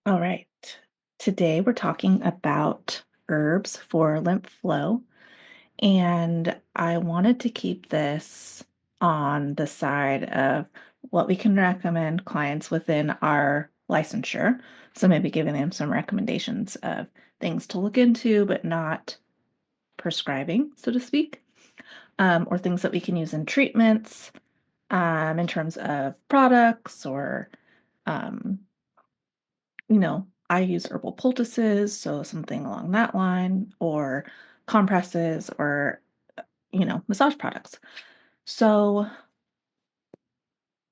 All right. Today we're talking about herbs for lymph flow, and I wanted to keep this on the side of what we can recommend clients within our licensure. So maybe giving them some recommendations of things to look into, but not prescribing, so to speak, or things that we can use in treatments, in terms of products or um, I use herbal poultices, so something along that line, or compresses or, massage products. So,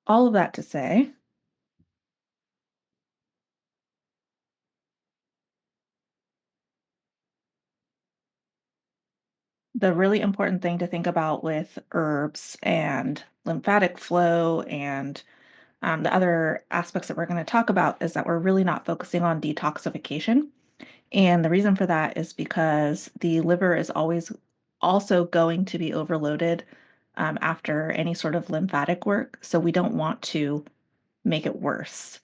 all of that to say, the really important thing to think about with herbs and lymphatic flow and the other aspects that we're going to talk about is that we're really not focusing on detoxification. And the reason for that is because the liver is always also going to be overloaded after any sort of lymphatic work. So we don't want to make it worse.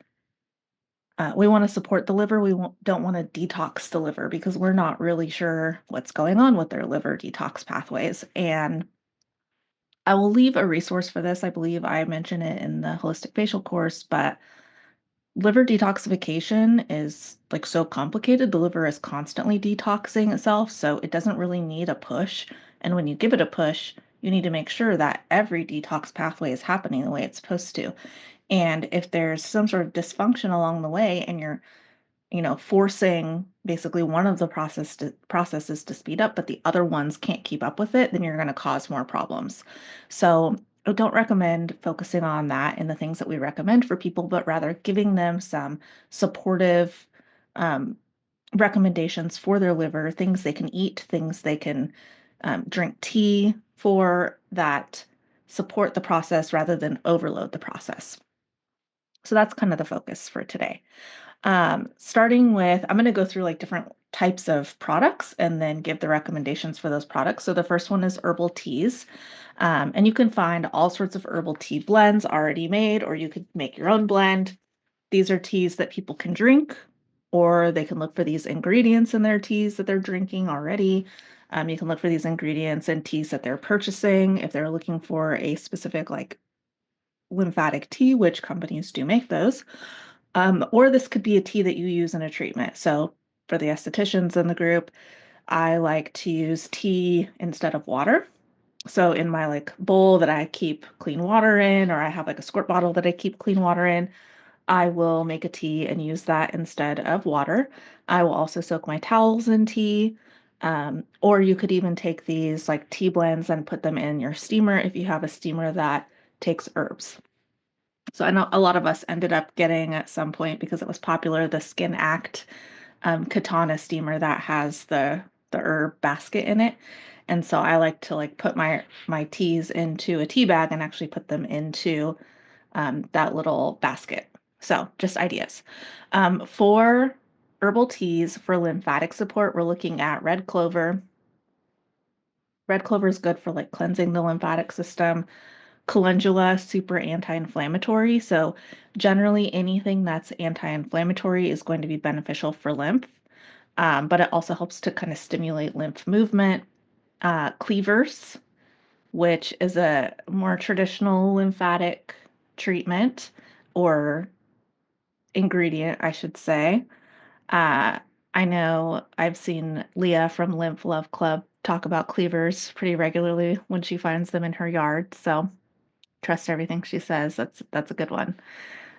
We want to support the liver. Don't want to detox the liver because we're not really sure what's going on with their liver detox pathways. And I will leave a resource for this. I believe I mentioned it in the holistic facial course, but liver detoxification is like so complicated. The liver is constantly detoxing itself, so it doesn't really need a push. And when you give it a push, you need to make sure that every detox pathway is happening the way it's supposed to. And if there's some sort of dysfunction along the way and you're forcing basically one of the processes to speed up, but the other ones can't keep up with it, then you're going to cause more problems. So I don't recommend focusing on that in the things that we recommend for people, but rather giving them some supportive um, recommendations for their liver, things they can eat, things they can drink tea for that support the process rather than overload the process. So that's kind of the focus for today. Starting with, I'm going to go through like different types of products and then give the recommendations for those products. So the first one is herbal teas. And you can find all sorts of herbal tea blends already made, or you could make your own blend. These are teas that people can drink, or they can look for these ingredients in their teas that they're drinking already. You can look for these ingredients in teas that they're purchasing if they're looking for a specific like lymphatic tea, which companies do make those. Or this could be a tea that you use in a treatment. So for the estheticians in the group, I like to use tea instead of water. So in my like bowl that I keep clean water in, or I have like a squirt bottle that I keep clean water in, I will make a tea and use that instead of water. I will also soak my towels in tea. Or you could even take these like tea blends and put them in your steamer if you have a steamer that takes herbs. So I know a lot of us ended up getting at some point because it was popular, the Skin Act katana steamer that has the herb basket in it. And so I like to like put my teas into a tea bag and actually put them into that little basket. So just ideas. For herbal teas for lymphatic support, we're looking at red clover. Red clover is good for like cleansing the lymphatic system. Calendula, super anti-inflammatory. So generally anything that's anti-inflammatory is going to be beneficial for lymph. But it also helps to kind of stimulate lymph movement. Cleavers, which is a more traditional lymphatic treatment or ingredient, I should say. Uh, I know I've seen Leah from Lymph Love Club talk about cleavers pretty regularly when she finds them in her yard. So trust everything she says. That's a good one.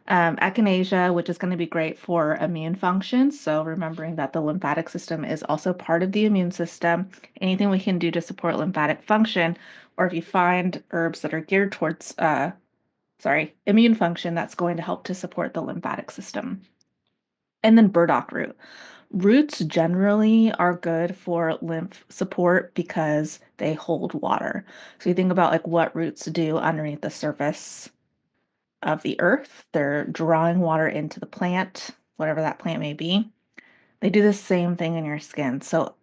Echinacea, which is going to be great for immune function. So remembering that the lymphatic system is also part of the immune system. Anything we can do to support lymphatic function, or if you find herbs that are geared towards, immune function, that's going to help to support the lymphatic system. And then burdock root. Roots generally are good for lymph support because they hold water. So you think about like what roots do underneath the surface of the earth. They're drawing water into the plant, whatever that plant may be. They do the same thing in your skin. So,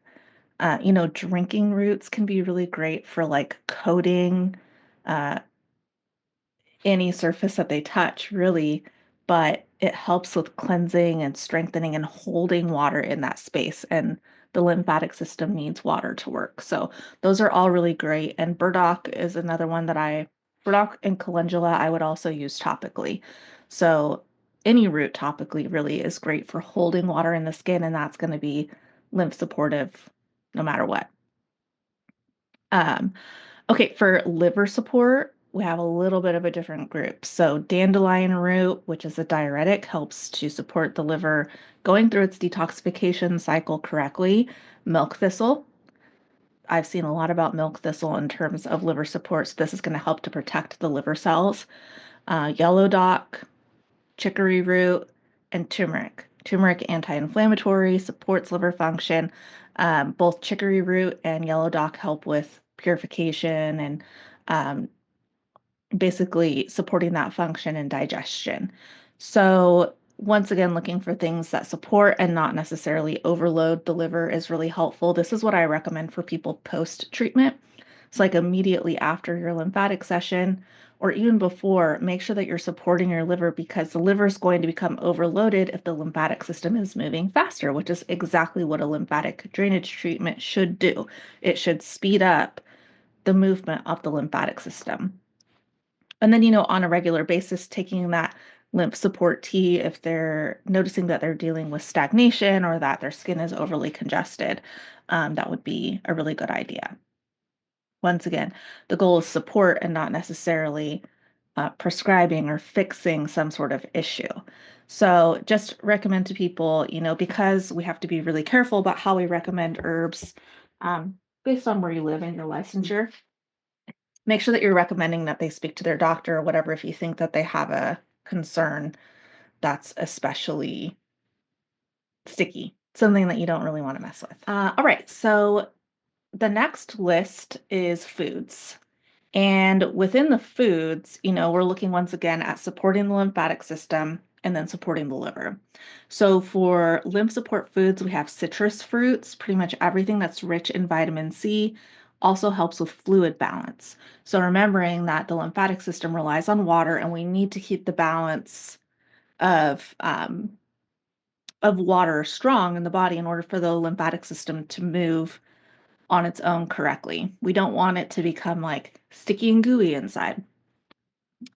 drinking roots can be really great for like coating uh, any surface that they touch, really. But it helps with cleansing and strengthening and holding water in that space. And the lymphatic system needs water to work. So those are all really great. And burdock is another one burdock and calendula, I would also use topically. So any root topically really is great for holding water in the skin, and that's going to be lymph supportive no matter what. Um, Okay, for liver support, we have a little bit of a different group. So dandelion root, which is a diuretic, helps to support the liver going through its detoxification cycle correctly. Milk thistle, I've seen a lot about milk thistle in terms of liver support. So this is going to help to protect the liver cells. Yellow dock, chicory root, and turmeric. Turmeric anti-inflammatory, supports liver function. Both chicory root and yellow dock help with purification and um, basically supporting that function and digestion. So once again, looking for things that support and not necessarily overload the liver is really helpful. This is what I recommend for people post-treatment. So like immediately after your lymphatic session or even before, make sure that you're supporting your liver because the liver is going to become overloaded if the lymphatic system is moving faster, which is exactly what a lymphatic drainage treatment should do. It should speed up the movement of the lymphatic system. And then, on a regular basis, taking that lymph support tea if they're noticing that they're dealing with stagnation or that their skin is overly congested, that would be a really good idea. Once again, the goal is support and not necessarily prescribing or fixing some sort of issue. So just recommend to people, because we have to be really careful about how we recommend herbs based on where you live and your licensure. Make sure that you're recommending that they speak to their doctor or whatever if you think that they have a concern that's especially sticky, something that you don't really want to mess with. All right, so the next list is foods. And within the foods, we're looking once again at supporting the lymphatic system and then supporting the liver. So for lymph support foods, we have citrus fruits, pretty much everything that's rich in vitamin C also helps with fluid balance. So remembering that the lymphatic system relies on water and we need to keep the balance of um, of water strong in the body in order for the lymphatic system to move on its own correctly. We don't want it to become like sticky and gooey inside.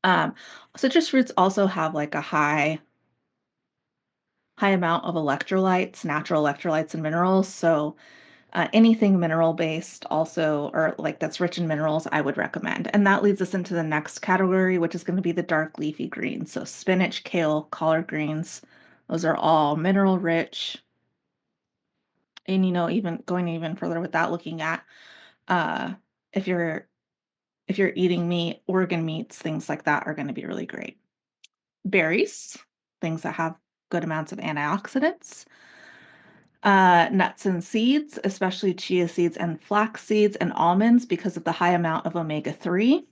Um, Citrus fruits also have like a high amount of electrolytes, natural electrolytes and minerals. So anything mineral based also, or like that's rich in minerals, I would recommend. And that leads us into the next category, which is going to be the dark leafy greens. So spinach, kale, collard greens, those are all mineral rich. And even going even further with that, looking at uh, if you're eating meat, organ meats, things like that are going to be really great. Berries, things that have good amounts of antioxidants. Nuts and seeds, especially chia seeds and flax seeds and almonds because of the high amount of omega-3.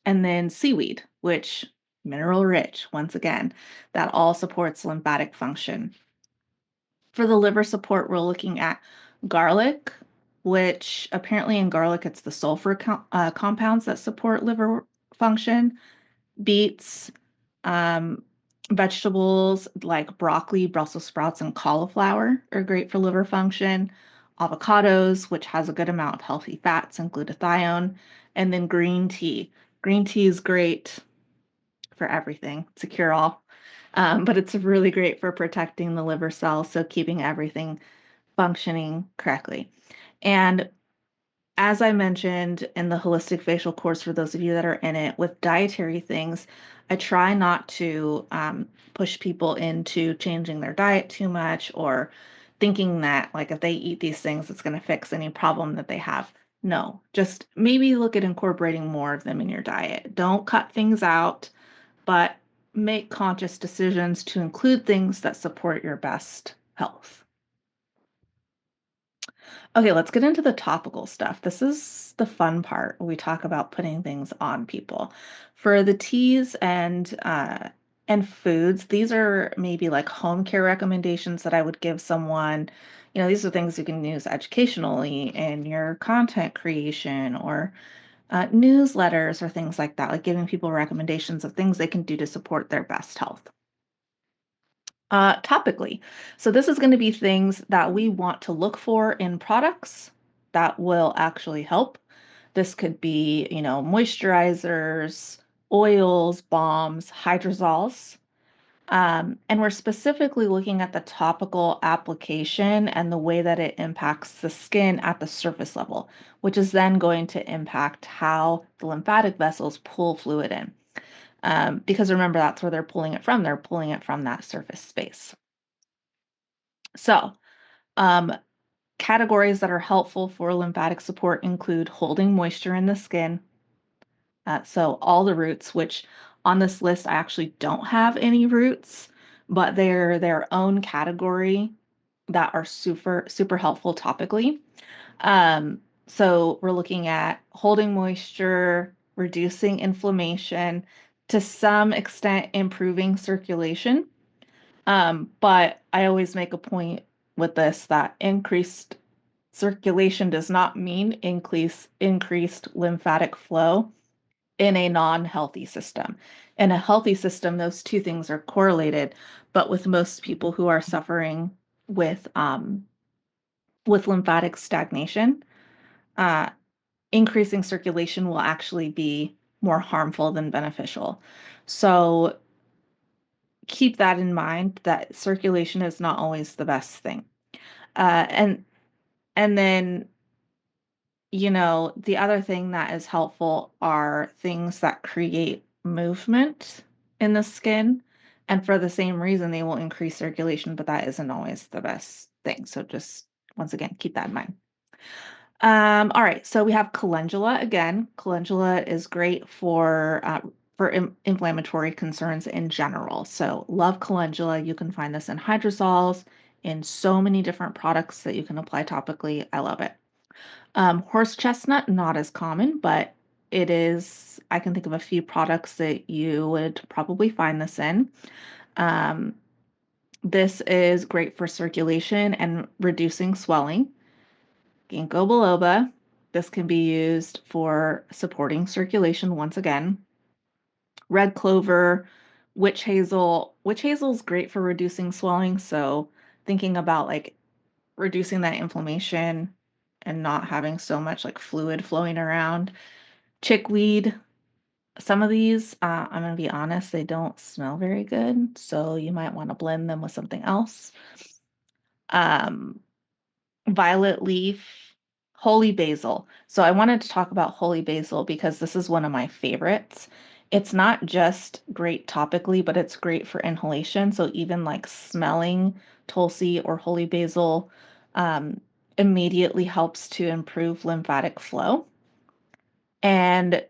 And then seaweed, which mineral rich, once again, that all supports lymphatic function. For the liver support, we're looking at garlic, which apparently in garlic, it's the sulfur compounds that support liver function. Beets, um, vegetables like broccoli, Brussels sprouts, and cauliflower are great for liver function. Avocados, which has a good amount of healthy fats and glutathione. And then green tea. Green tea is great for everything. It's a cure-all. But it's really great for protecting the liver cells, so keeping everything functioning correctly. And as I mentioned in the holistic facial course, for those of you that are in it, with dietary things, I try not to push people into changing their diet too much or thinking that like if they eat these things, it's going to fix any problem that they have. No, just maybe look at incorporating more of them in your diet. Don't cut things out, but make conscious decisions to include things that support your best health. Okay, let's get into the topical stuff. This is the fun part. We talk about putting things on people. For the teas and foods, these are maybe like home care recommendations that I would give someone. These are things you can use educationally in your content creation or newsletters or things like that, like giving people recommendations of things they can do to support their best health. Topically. So this is going to be things that we want to look for in products that will actually help. This could be, moisturizers, oils, balms, hydrosols. And we're specifically looking at the topical application and the way that it impacts the skin at the surface level, which is then going to impact how the lymphatic vessels pull fluid in. Because remember, that's where they're pulling it from. They're pulling it from that surface space. So, um, categories that are helpful for lymphatic support include holding moisture in the skin. So all the roots, which on this list I actually don't have any roots, but they're their own category that are super helpful topically. So we're looking at holding moisture, reducing inflammation, to some extent improving circulation. But I always make a point with this that increased circulation does not mean increased lymphatic flow in a non-healthy system. In a healthy system, those two things are correlated, but with most people who are suffering with lymphatic stagnation, uh, increasing circulation will actually be more harmful than beneficial. So keep that in mind that circulation is not always the best thing. Uh, and and then the other thing that is helpful are things that create movement in the skin. And for the same reason, they will increase circulation, but that isn't always the best thing. So just once again, keep that in mind. All right, so we have calendula again. Calendula is great for inflammatory concerns in general. So love calendula. You can find this in hydrosols, in so many different products that you can apply topically. I love it. Horse chestnut, not as common, but it is, I can think of a few products that you would probably find this in. Um, this is great for circulation and reducing swelling. Ginkgo biloba, this can be used for supporting circulation once again. Red clover, witch hazel. Witch hazel is great for reducing swelling, so thinking about like reducing that inflammation and not having so much like fluid flowing around. Chickweed, some of these, I'm gonna be honest, they don't smell very good, so you might want to blend them with something else. Um, Violet leaf, holy basil. So I wanted to talk about holy basil because this is one of my favorites. It's not just great topically, but it's great for inhalation. So even like smelling Tulsi or holy basil um, immediately helps to improve lymphatic flow. And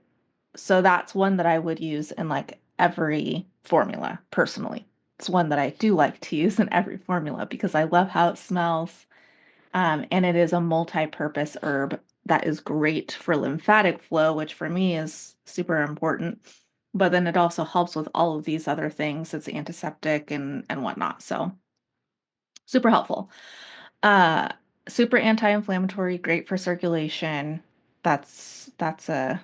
so that's one that I would use in like every formula personally. It's one that I do like to use in every formula because I love how it smells. And it is a multi-purpose herb that is great for lymphatic flow, which for me is super important. But then it also helps with all of these other things. It's antiseptic and whatnot. So super helpful. Uh, Super anti-inflammatory, great for circulation. That's a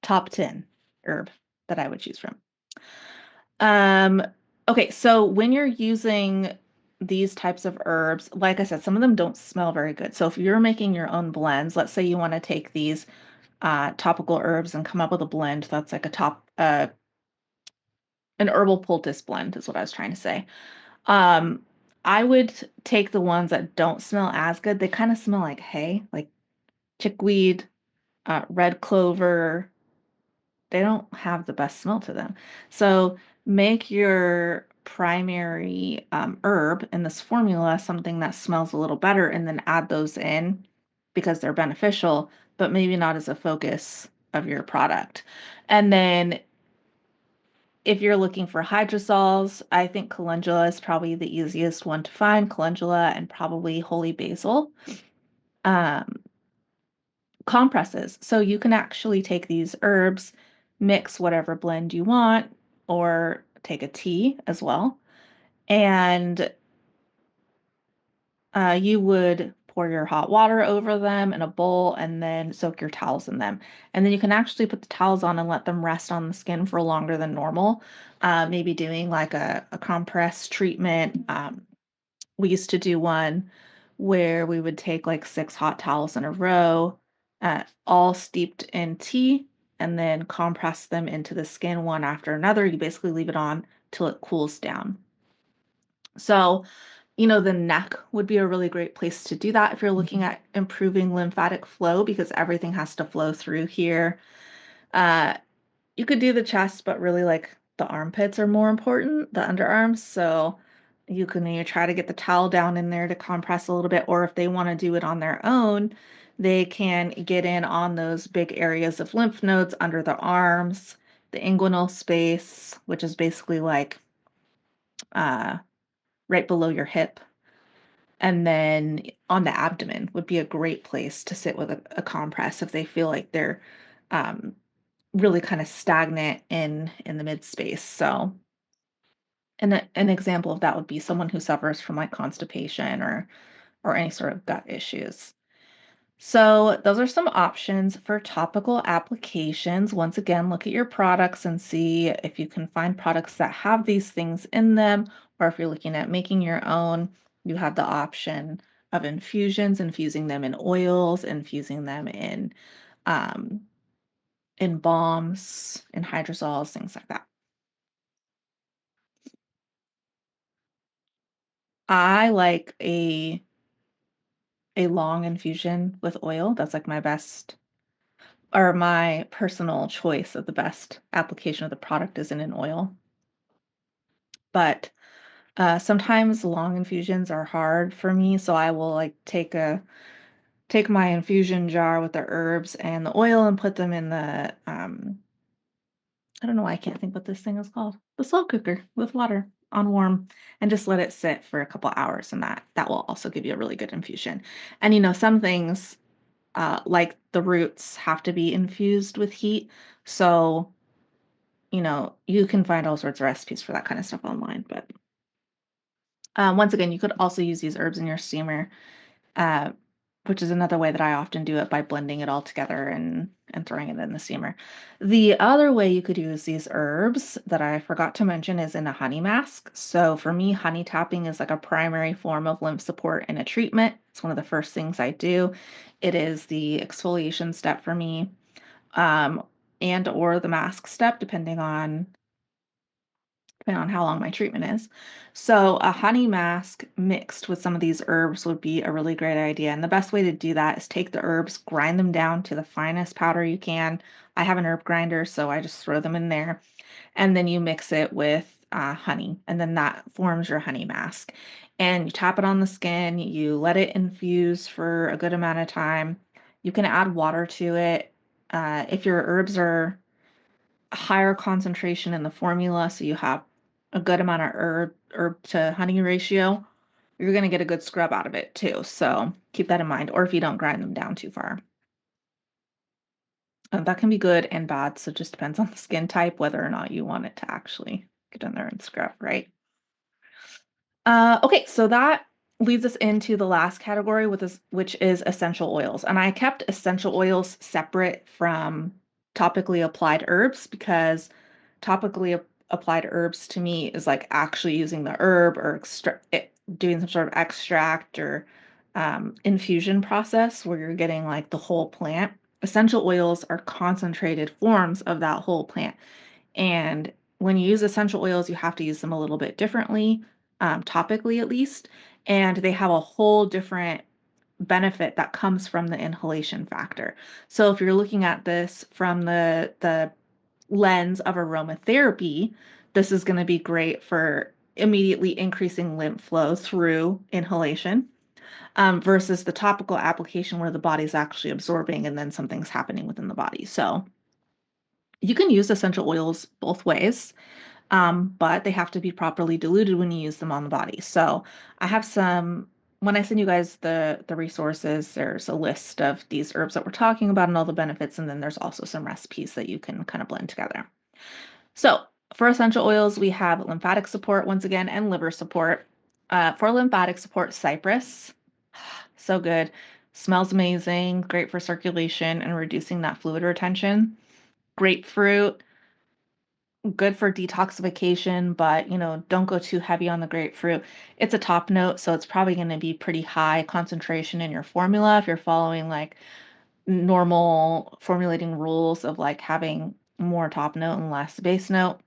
top 10 herb that I would choose from. Um, okay, so when you're using these types of herbs, like I said, some of them don't smell very good. So if you're making your own blends, let's say you want to take these topical herbs and come up with a blend that's like an herbal poultice blend is what I was trying to say. Um, I would take the ones that don't smell as good. They kind of smell like hay, like chickweed, red clover, they don't have the best smell to them. So make your primary herb in this formula something that smells a little better and then add those in because they're beneficial, but maybe not as a focus of your product. And then if you're looking for hydrosols, I think calendula is probably the easiest one to find, calendula and probably holy basil. Um, Compresses. So you can actually take these herbs, mix whatever blend you want, or take a tea as well. And you would pour your hot water over them in a bowl and then soak your towels in them. And then you can actually put the towels on and let them rest on the skin for longer than normal. Maybe doing like a compress treatment. We used to do one where we would take like 6 hot towels in a row, all steeped in tea, and then compress them into the skin one after another. You basically leave it on till it cools down. So, the neck would be a really great place to do that if you're looking at improving lymphatic flow because everything has to flow through here. Uh, you could do the chest, but really like the armpits are more important, the underarms. So you can try to get the towel down in there to compress a little bit, or if they want to do it on their own, they can get in on those big areas of lymph nodes under the arms, the inguinal space, which is basically like uh, right below your hip. And then on the abdomen would be a great place to sit with a compress if they feel like they're um, really kind of stagnant in the mid space. So, an example of that would be someone who suffers from like constipation or any sort of gut issues. So, those are some options for topical applications. Once again, look at your products and see if you can find products that have these things in them, or if you're looking at making your own, you have the option of infusions, infusing them in oils, infusing them um, in balms, in hydrosols, things like that. I like a long infusion with oil. That's like my best or my personal choice of the best application of the product is in an oil. But sometimes long infusions are hard for me, so I will like take my infusion jar with the herbs and the oil and put them in the I don't know why I can't think what this thing is called. The slow cooker with water on warm and just let it sit for a couple hours and that will also give you a really good infusion. And some things like the roots have to be infused with heat. So, you can find all sorts of recipes for that kind of stuff online. But once again, you could also use these herbs in your steamer, uh, which is another way that I often do it by blending it all together and throwing it in the steamer. The other way you could use these herbs that I forgot to mention is in a honey mask. So for me, honey tapping is like a primary form of lymph support in a treatment. It's one of the first things I do. It is the exfoliation step for me, um, and or the mask step, depending on how long my treatment is. So a honey mask mixed with some of these herbs would be a really great idea. And the best way to do that is take the herbs, grind them down to the finest powder you can. I have an herb grinder, so I just throw them in there. And then you mix it with honey, and then that forms your honey mask. And you tap it on the skin, you let it infuse for a good amount of time. You can add water to it. If your herbs are higher concentration in the formula, so you have a good amount of herb to honey ratio, you're going to get a good scrub out of it too. So keep that in mind, or if you don't grind them down too far. That can be good and bad, so it just depends on the skin type whether or not you want it to actually get in there and scrub, right? Okay, so that leads us into the last category, which is essential oils. And I kept essential oils separate from topically applied herbs because applied herbs to me is like actually using the herb or doing some sort of extract or infusion process where you're getting like the whole plant. Essential oils are concentrated forms of that whole plant. And when you use essential oils, you have to use them a little bit differently, topically at least. And they have a whole different benefit that comes from the inhalation factor. So if you're looking at this from the lens of aromatherapy, this is going to be great for immediately increasing lymph flow through inhalation, versus the topical application where the body's actually absorbing and then something's happening within the body. So you can use essential oils both ways, but they have to be properly diluted when you use them on the body. So I have when I send you guys the resources, there's a list of these herbs that we're talking about and all the benefits, and then there's also some recipes that you can kind of blend together. So for essential oils, we have lymphatic support once again and liver support. For lymphatic support, cypress, So good. Smells amazing, great for circulation and reducing that fluid retention. Grapefruit, good for detoxification, but don't go too heavy on the grapefruit. It's a top note, so it's probably going to be pretty high concentration in your formula if you're following like normal formulating rules of like having more top note and less base note.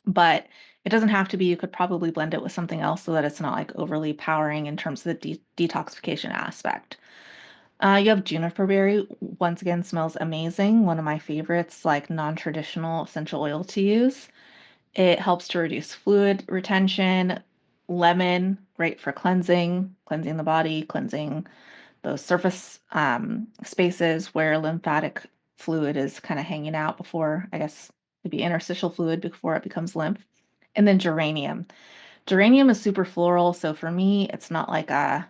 But it doesn't have to be. You could probably blend it with something else so that it's not like overly powering in terms of the detoxification aspect. You have juniper berry. Once again, smells amazing. One of my favorites, like non-traditional essential oil to use. It helps to reduce fluid retention. Lemon, great for cleansing the body, cleansing those surface spaces where lymphatic fluid is kind of hanging out before, I guess, maybe interstitial fluid before it becomes lymph. And then geranium. Geranium is super floral, so for me, it's not like a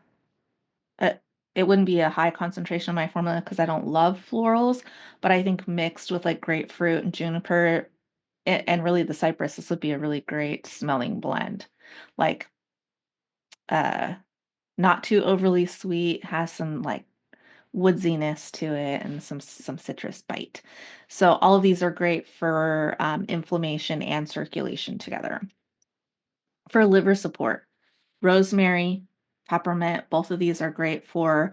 it wouldn't be a high concentration in my formula because I don't love florals, but I think mixed with like grapefruit and juniper and really the cypress, this would be a really great smelling blend. Like uh not too overly sweet, has some like woodsiness to it and some citrus bite. So all of these are great for inflammation and circulation together. For liver support, rosemary, peppermint, both of these are great for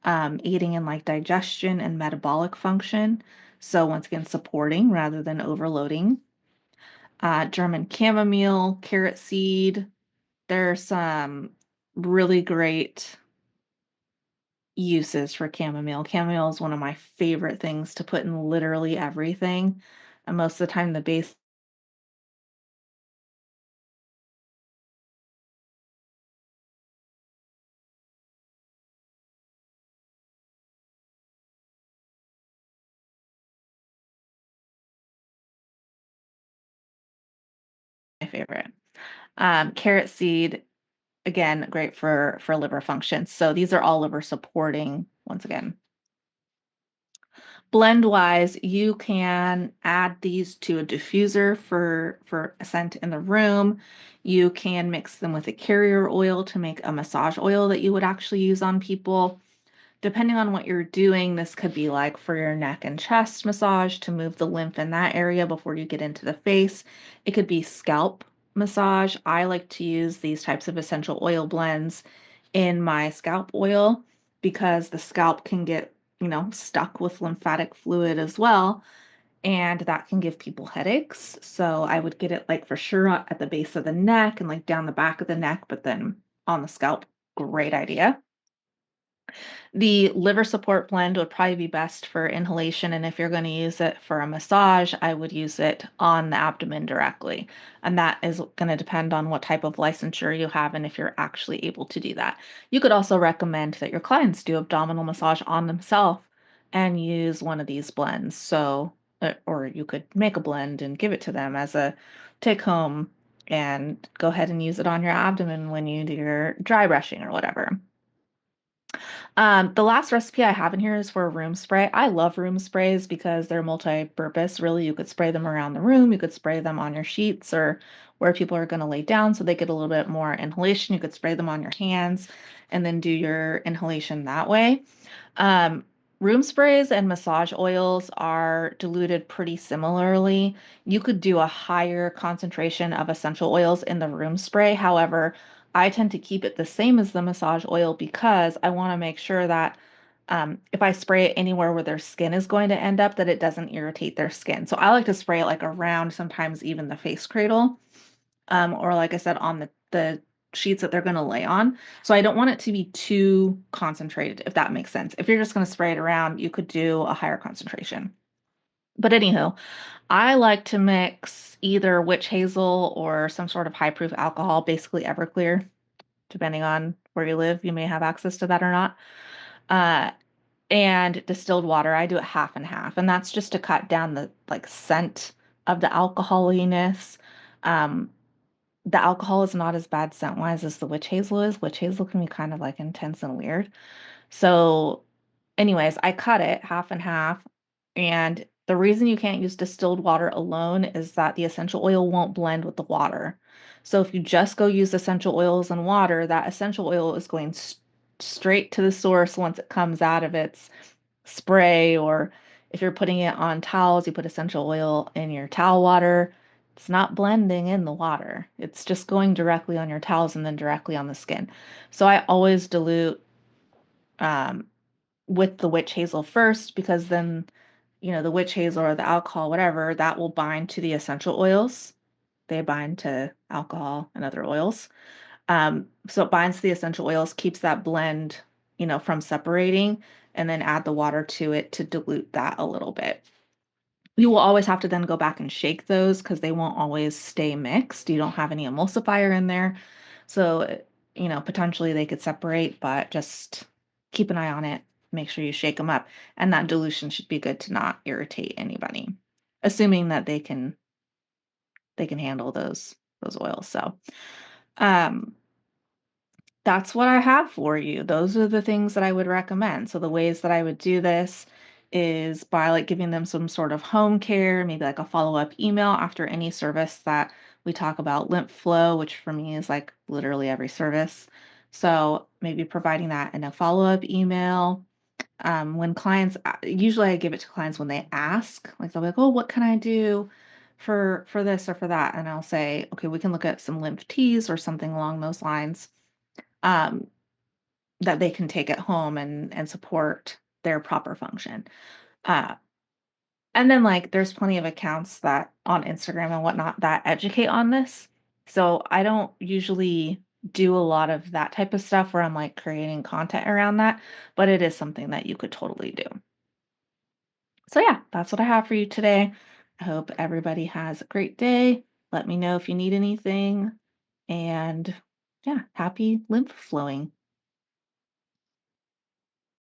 aiding in like digestion and metabolic function. So once again, supporting rather than overloading. German chamomile, carrot seed. There's some really great uses for chamomile. Chamomile is one of my favorite things to put in literally everything. And most of the time, the base is my favorite. Carrot seed, again, great for liver function. So these are all liver supporting, once again. Blend wise, you can add these to a diffuser for a scent in the room. You can mix them with a carrier oil to make a massage oil that you would actually use on people. Depending on what you're doing, this could be like for your neck and chest massage to move the lymph in that area before you get into the face. It could be scalp massage. I like to use these types of essential oil blends in my scalp oil because the scalp can get, stuck with lymphatic fluid as well. And that can give people headaches. So I would get it like for sure at the base of the neck and like down the back of the neck, but then on the scalp. Great idea. The liver support blend would probably be best for inhalation, and if you're going to use it for a massage, I would use it on the abdomen directly. And that is going to depend on what type of licensure you have and if you're actually able to do that. You could also recommend that your clients do abdominal massage on themselves and use one of these blends. So, or you could make a blend and give it to them as a take home and go ahead and use it on your abdomen when you do your dry brushing or whatever. The last recipe I have in here is for a room spray. I love room sprays because they're multi-purpose. Really, you could spray them around the room. You could spray them on your sheets or where people are going to lay down so they get a little bit more inhalation. You could spray them on your hands and then do your inhalation that way. Um, Room sprays and massage oils are diluted pretty similarly. You could do a higher concentration of essential oils in the room spray. However, I tend to keep it the same as the massage oil because I want to make sure that if I spray it anywhere where their skin is going to end up, that it doesn't irritate their skin. So I like to spray it like around, sometimes even the face cradle, or like I said, on the sheets that they're going to lay on. So I don't want it to be too concentrated, if that makes sense. If you're just going to spray it around, you could do a higher concentration. But anywho, I like to mix either witch hazel or some sort of high proof alcohol, basically Everclear, depending on where you live. You may have access to that or not. Uh, and distilled water. I do it half and half, and that's just to cut down the like scent of the alcoholiness. Um, the alcohol is not as bad scent wise as the witch hazel is. Witch hazel can be kind of like intense and weird. So, anyways, I cut it half and half. And the reason you can't use distilled water alone is that the essential oil won't blend with the water. So, if you just go use essential oils and water, that essential oil is going straight to the source once it comes out of its spray, or if you're putting it on towels, you put essential oil in your towel water. It's not blending in the water. It's just going directly on your towels and then directly on the skin. So I always dilute um, with the witch hazel first, because then, the witch hazel or the alcohol, whatever, that will bind to the essential oils. They bind to alcohol and other oils. So it binds to the essential oils, keeps that blend, from separating, and then add the water to it to dilute that a little bit. You will always have to then go back and shake those because they won't always stay mixed. You don't have any emulsifier in there. So, potentially they could separate, but just keep an eye on it. Make sure you shake them up. And that dilution should be good to not irritate anybody, assuming that they can handle those oils. So, um, that's what I have for you. Those are the things that I would recommend. So the ways that I would do this is by like giving them some sort of home care, maybe like a follow-up email after any service that we talk about lymph flow, which for me is like literally every service. So maybe providing that in a follow-up email. When clients, usually I give it to clients when they ask, like they'll be like, "Oh, what can I do for this or for that?" And I'll say, "Okay, we can look at some lymph teas or something along those lines." Um, that they can take at home and support their proper function. Uh, and then, like, there's plenty of accounts that on Instagram and whatnot that educate on this. So I don't usually do a lot of that type of stuff where I'm like creating content around that, but it is something that you could totally do. So yeah, that's what I have for you today. I hope everybody has a great day. Let me know if you need anything. And yeah, happy lymph flowing.